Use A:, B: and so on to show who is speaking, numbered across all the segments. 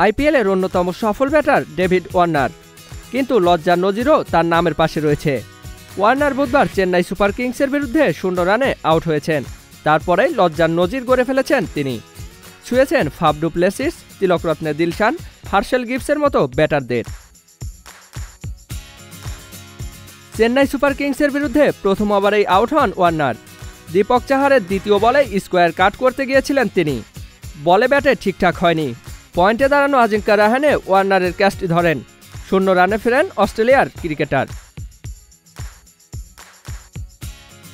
A: আইপিএলের অন্যতম সফল ব্যাটার ডেভিড ওয়ার্নার, কিন্তু লজ্জার নজিরও তার নামের পাশে রয়েছে। ওয়ার্নার বুধবার চেন্নাই সুপার কিংসের বিরুদ্ধে 0 রানে আউট হয়েছেন। তারপরেই লজ্জার নজির গড়ে ফেলেছেন তিনি। ছুঁয়েছেন Faf du Plessis, Tillakaratne Dilshan, Herschelle গিবসের মতো ব্যাটারদের। চেন্নাই সুপার কিংসের বিরুদ্ধে প্রথম ওভারেই আউট হন ওয়ার্নার। দীপক চাহারের দ্বিতীয় বলে স্কোয়ার কাট করতে গিয়েছিলেন তিনি। বলে ব্যাটে ঠিকঠাক হয়নি। পয়েন্টে দাঁড়ানো আজিঙ্কা রাহানে ওয়ার্নারের ক্যাচটি ধরেন। 0 রানে ফেরেন অস্ট্রেলিয়ার ক্রিকেটার।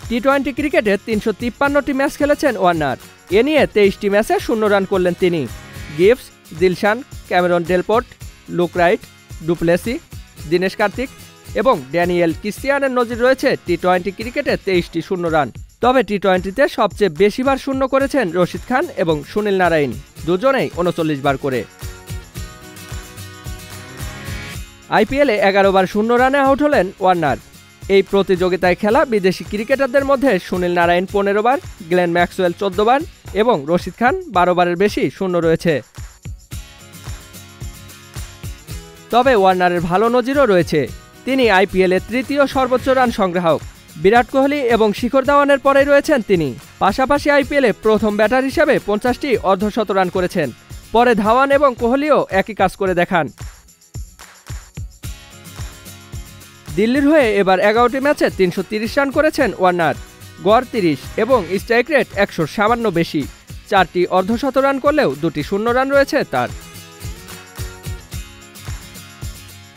A: টি-20 ক্রিকেটে 353টি ম্যাচ খেলেছেন ওয়ার্নার। এ নিয়ে 23টি ম্যাচে 0 রান করলেন তিনি। Gibbs, Dilshan, Cameron Delport, look right, du Plessis, Dinesh Kartik এবং ড্যানিয়েল ক্রিস্টিয়ানের নজির রয়েছে টি-20 ক্রিকেটে 23টি 0 রান। তবে টি-20তে সবচেয়ে বেশিবার শূন্য করেছেন রশিদ খান এবং সুনীল নারাইন, দুজনেই 39 বার করে। আইপিএলে 11 বার 0 রানে আউট হলেন ওয়ার্নার। এই প্রতিযোগিতায় খেলা বিদেশি ক্রিকেটারদের মধ্যে সুনীল নারাইন 15 বার, গ্লেন ম্যাক্সওয়েল 14 বার এবং রশিদ খান 12 বারের বেশি শূন্য রয়েছে। তবে ওয়ার্নারের ভালো নজিরও রয়েছে। তিনি আইপিএলের 3য় সর্বোচ্চ রান সংগ্রাহক। বিরাট কোহলি এবং শিখর ধাওয়ানের পরেই রয়েছেন তিনি। পাশাপাশি আইপিএলে প্রথম ব্যাটার হিসেবে 50টি অর্ধশতরান করেছেন। পরে ধাওয়ান এবং কোহলিও একই কাজ করে দেখান। দিল্লির হয়ে এবার 11টি ম্যাচে 330 রান করেছেন ওয়ার্নার। গড় 30 এবং স্ট্রাইক রেট 100-র সামান্য বেশি। 4টি অর্ধশতরান করলেও 2টি 0 রান রয়েছে তার।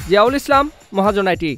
A: জিয়াউল ইসলাম, মহাজন আইটি।